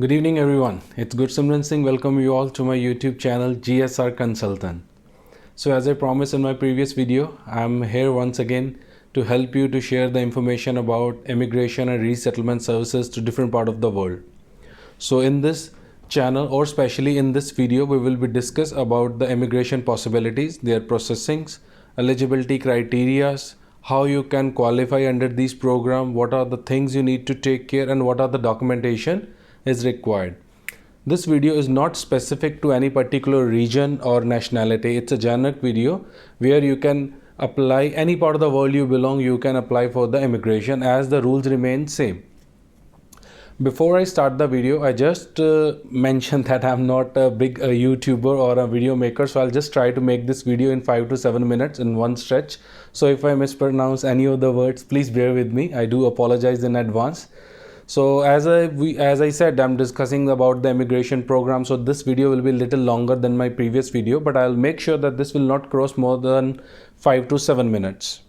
Good evening everyone. It's good Simran Singh. Welcome you all to my YouTube channel GSR Consultant. So as I promised in my previous video, I'm here once again to help you to share the information about immigration and resettlement services to different part of the world. So in this channel or especially in this video, we will be discuss about the immigration possibilities, their processings, eligibility criterias, how you can qualify under these program, what are the things you need to take care and what are the documentation is required. This video is not specific to any particular region or nationality. It's a generic video where you can apply any part of the world you belong, you can apply for the immigration as the rules remain same. Before I start the video, I just mentioned that I'm not a big YouTuber or a video maker, so I'll just try to make this video in 5 to 7 minutes in one stretch. So if I mispronounce any of the words, please bear with me. I do apologize in advance. So as I said, I'm discussing about the immigration program, so this video will be a little longer than my previous video, but I'll make sure that this will not cross more than 5 to 7 minutes.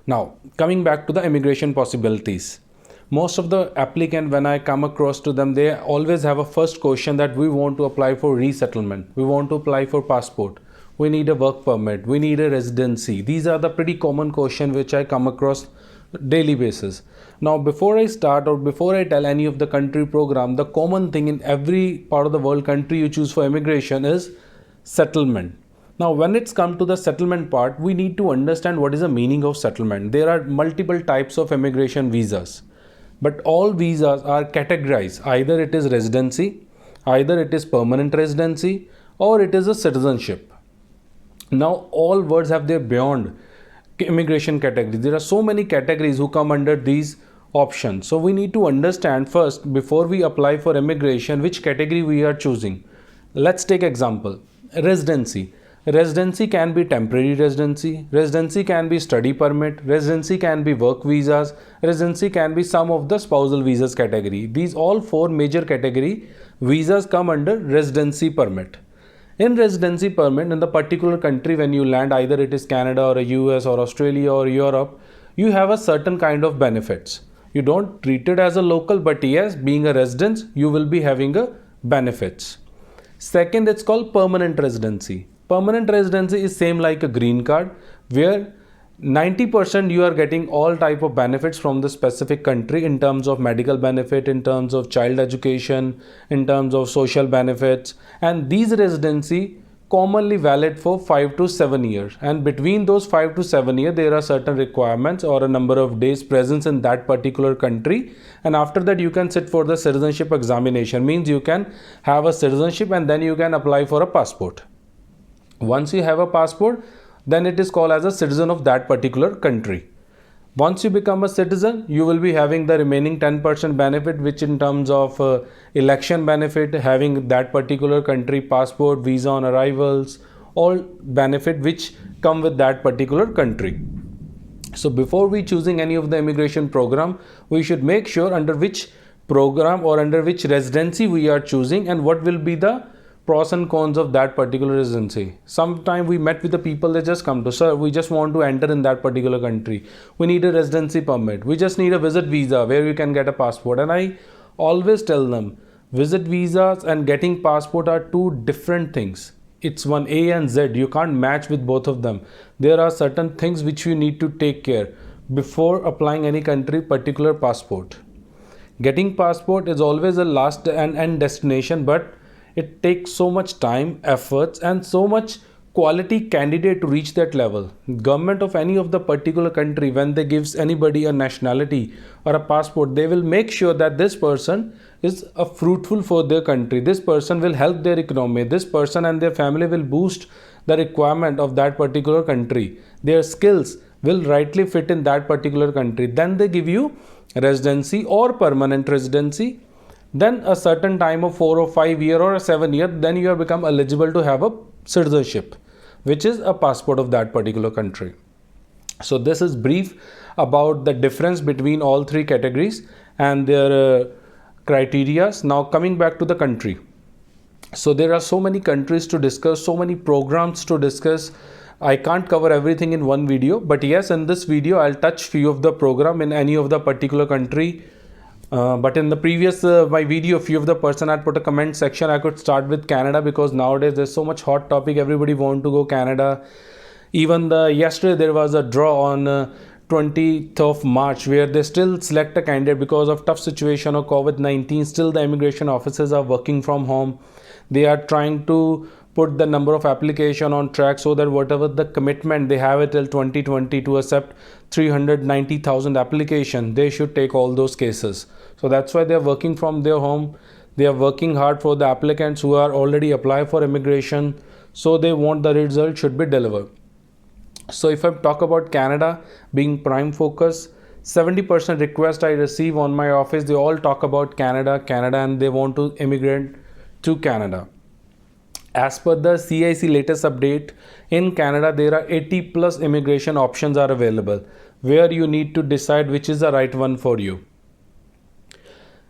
Now, coming back to the immigration possibilities. Most of the applicant, when I come across to them, they always have a first question that we want to apply for resettlement, we want to apply for passport, we need a work permit, we need a residency. These are the pretty common questions which I come across daily basis. Now before I start or before I tell any of the country program, the common thing in every part of the world country you choose for immigration is settlement. Now when it's come to the settlement part, we need to understand what is the meaning of settlement. There are multiple types of immigration visas, but all visas are categorized. Either it is residency, either it is permanent residency, or it is a citizenship. Now all words have their beyond immigration categories. There are so many categories who come under these options. So we need to understand first, before we apply for immigration, which category we are choosing. Let's take example, residency. Residency can be temporary residency, residency can be study permit, residency can be work visas, residency can be some of the spousal visas category. These all four major category visas come under residency permit. In residency permit, in the particular country when you land, either it is Canada or a US or Australia or Europe, you have a certain kind of benefits. You don't treat it as a local, but yes, being a resident, you will be having a benefits. Second, it's called permanent residency. Permanent residency is same like a green card, where 90% you are getting all type of benefits from the specific country in terms of medical benefit, in terms of child education, in terms of social benefits, and these residency commonly valid for 5 to 7 years, and between those 5 to 7 years there are certain requirements or a number of days presence in that particular country, and after that you can sit for the citizenship examination. Means you can have a citizenship and then you can apply for a passport. Once you have a passport, then it is called as a citizen of that particular country. Once you become a citizen, you will be having the remaining 10% benefit, which in terms of election benefit, having that particular country passport, visa on arrivals, all benefit which come with that particular country. So before we choosing any of the immigration program, we should make sure under which program or under which residency we are choosing and what will be the pros and cons of that particular residency. Sometime we met with the people, they just come to, sir, we just want to enter in that particular country, we need a residency permit, we just need a visit visa where we can get a passport. And I always tell them, visit visas and getting passport are two different things. It's one A and Z, you can't match with both of them. There are certain things which you need to take care before applying any country particular passport. Getting passport is always a last and end destination, but it takes so much time, efforts, and so much quality candidate to reach that level. Government of any of the particular country, when they gives anybody a nationality or a passport, they will make sure that this person is a fruitful for their country. This person will help their economy. This person and their family will boost the requirement of that particular country. Their skills will rightly fit in that particular country. Then they give you residency or permanent residency. Then a certain time of 4 or 5 year or a 7 year, then you have become eligible to have a citizenship, which is a passport of that particular country. So this is brief about the difference between all three categories and their criteria. Now coming back to the country. So there are so many countries to discuss, so many programs to discuss. I can't cover everything in one video, but yes, in this video I'll touch few of the program in any of the particular country But in the previous my video, few of the person had put a comment section. I could start with Canada because nowadays there's so much hot topic. Everybody want to go Canada. Even yesterday there was a draw on 20th of March where they still select a candidate because of tough situation of COVID-19. Still the immigration officers are working from home. They are trying to put the number of application on track so that whatever the commitment they have it till 2020 to accept 390,000 application, they should take all those cases. So that's why they are working from their home. They are working hard for the applicants who are already applied for immigration. So they want the result should be delivered. So if I talk about Canada being prime focus, 70% request I receive on my office, they all talk about Canada, and they want to immigrate to Canada. As per the CIC latest update, in Canada there are 80 plus immigration options are available where you need to decide which is the right one for you.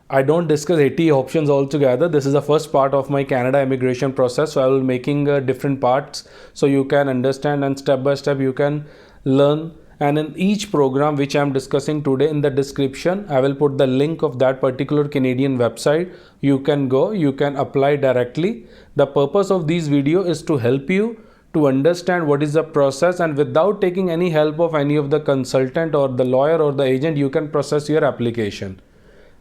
I don't discuss 80 options altogether. This is the first part of my Canada immigration process. So I will making different parts so you can understand, and step by step you can learn. And in each program which I am discussing today, in the description I will put the link of that particular Canadian website. You can go, you can apply directly. The purpose of this video is to help you to understand what is the process, and without taking any help of any of the consultant or the lawyer or the agent, you can process your application.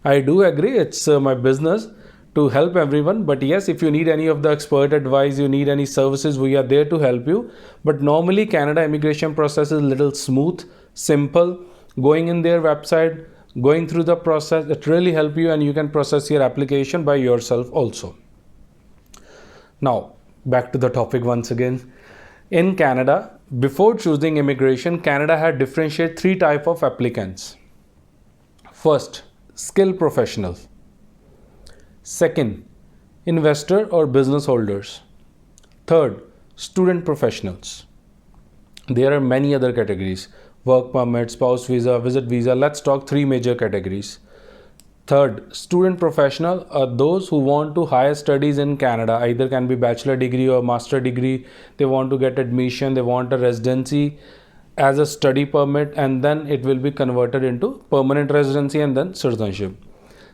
I do agree it's my business to help everyone, but yes, if you need any of the expert advice, you need any services, we are there to help you. But normally Canada immigration process is little smooth, simple. Going in their website, going through the process, it really help you, and you can process your application by yourself also. Now back to the topic once again. In Canada, before choosing immigration, Canada had differentiated three types of applicants. First, skilled professionals. Second, investor or business holders. Third, student professionals. There are many other categories: work permit, spouse visa, visit visa. Let's talk three major categories. Third, student professional are those who want to higher studies in Canada. Either can be bachelor degree or master degree. They want to get admission, they want a residency as a study permit, and then it will be converted into permanent residency and then citizenship.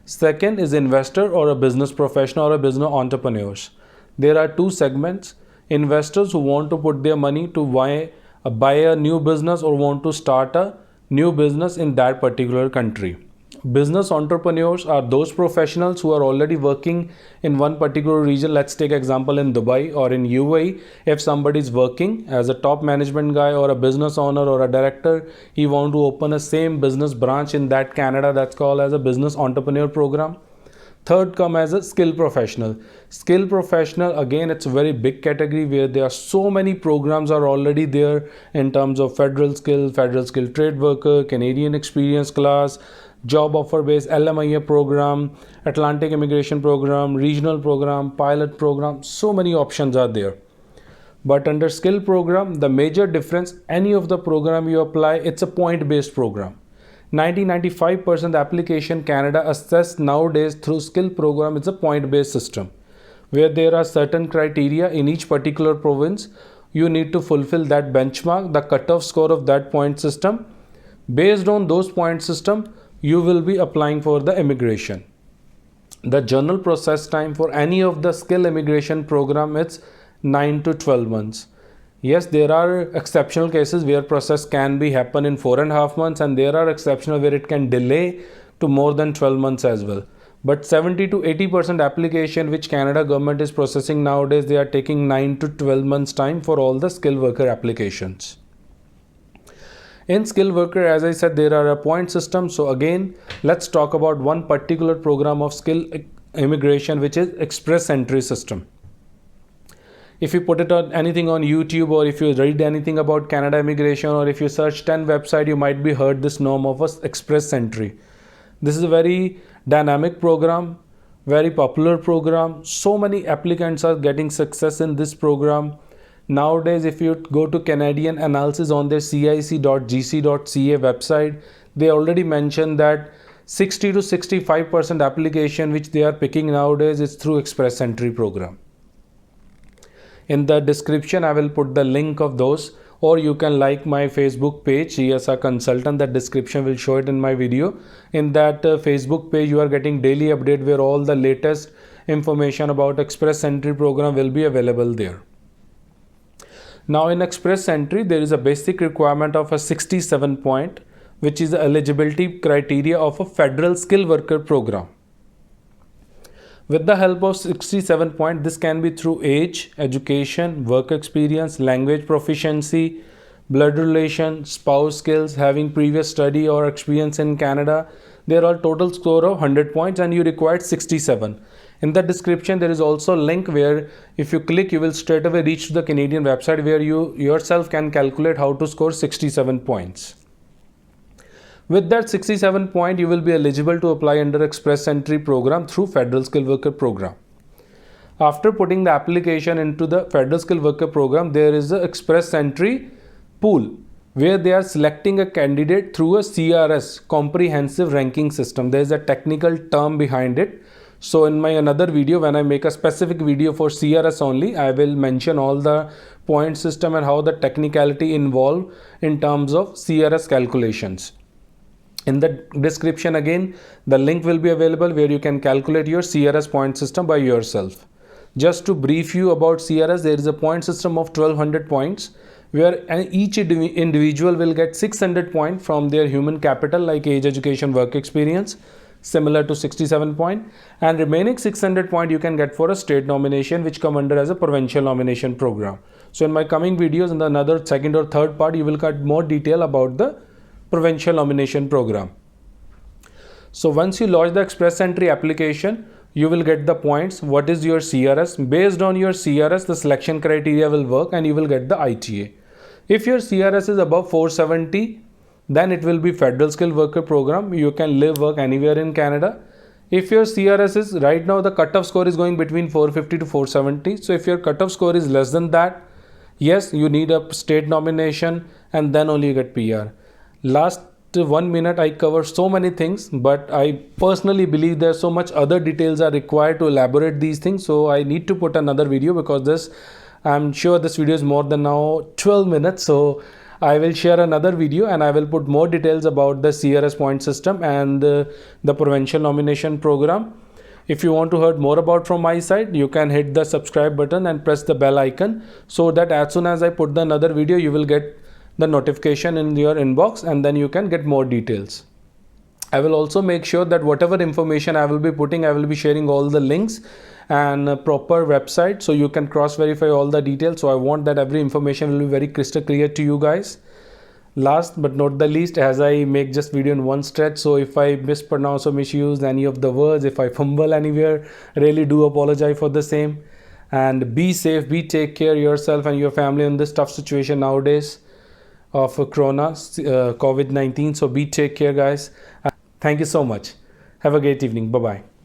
Second is investor or a business professional or a business entrepreneurs. There are two segments: investors who want to put their money to buy a new business or want to start a new business in that particular country. Business entrepreneurs are those professionals who are already working in one particular region. Let's take example in Dubai or in UAE. If somebody is working as a top management guy or a business owner or a director, he want to open a same business branch in that Canada. That's called as a business entrepreneur program. Third come as a skill professional. Skill professional, again, it's a very big category where there are so many programs are already there in terms of federal skill trade worker, Canadian experience class, job offer based LMIA program, Atlantic immigration program, regional program, pilot program. So many options are there. But under skill program, the major difference, any of the program you apply, it's a point based program. 90-95% application Canada assessed nowadays through skill program. It's a point based system where there are certain criteria in each particular province. You need to fulfill that benchmark, the cutoff score of that point system. Based on those point system, you will be applying for the immigration. The general process time for any of the skill immigration program is 9 to 12 months. Yes, there are exceptional cases where process can be happen in 4.5 months, and there are exceptional where it can delay to more than 12 months as well. But 70 to 80% application which Canada government is processing nowadays, they are taking 9 to 12 months time for all the skilled worker applications. In skilled worker, as I said, there are a point system. So again, let's talk about one particular program of skill immigration, which is express entry system. If you put it on anything on YouTube, or if you read anything about Canada immigration, or if you search 10 website, you might be heard this norm of a express entry. This is a very dynamic program, very popular program. So many applicants are getting success in this program. Nowadays, if you go to Canadian analysis on their cic.gc.ca website, they already mentioned that 60 to 65% application which they are picking nowadays is through express entry program. In the description, I will put the link of those. or you can like my Facebook page GSR Consultant. That description will show it in my video. In that Facebook page you are getting daily update where all the latest information about Express Entry program will be available there. Now in Express Entry there is a basic requirement of a 67 point, which is the eligibility criteria of a federal skilled worker program. With the help of 67 point, this can be through age, education, work experience, language proficiency, blood relation, spouse skills, having previous study or experience in Canada. There are total score of 100 points and you required 67. In the description there is also a link where if you click you will straight away reach to the Canadian website where you yourself can calculate how to score 67 points. With that 67 point, you will be eligible to apply under Express Entry program through Federal Skilled Worker program. After putting the application into the Federal Skilled Worker program, there is a Express Entry pool where they are selecting a candidate through a CRS, comprehensive ranking system. There is a technical term behind it. So in my another video, when I make a specific video for CRS only, I will mention all the point system and how the technicality involved in terms of CRS calculations. In the description again, the link will be available where you can calculate your CRS point system by yourself. Just to brief you about CRS, there is a point system of 1200 points where each individual will get 600 points from their human capital like age, education, work experience, similar to 67 point, and remaining 600 point you can get for a state nomination which come under as a provincial nomination program. So in my coming videos in the another second or third part you will get more detail about the provincial nomination program. So once you lodge the Express Entry application, you will get the points. What is your CRS? Based on your CRS, the selection criteria will work and you will get the ITA. If your CRS is above 470, then it will be Federal Skilled Worker program. You can live, work anywhere in Canada. If your CRS is, right now the cutoff score is going between 450 to 470. So if your cutoff score is less than that, yes, you need a state nomination and then only you get PR. Last 1 minute I covered so many things, but I personally believe there's so much other details are required to elaborate these things, so I need to put another video because this, I'm sure this video is more than now 12 minutes, so I will share another video and I will put more details about the CRS point system and the provincial nomination program. If you want to hear more about from my side, you can hit the subscribe button and press the bell icon so that as soon as I put the another video you will get the notification in your inbox and then you can get more details. I will also make sure that whatever information I will be putting, I will be sharing all the links and a proper website so you can cross verify all the details. So I want that every information will be very crystal clear to you guys. Last but not the least, as I make just video in one stretch, so if I mispronounce or misuse any of the words, if I fumble anywhere, really do apologize for the same. And be safe, take care yourself and your family in this tough situation nowadays of corona, COVID-19. So take care guys. Thank you so much. Have a great evening. Bye bye.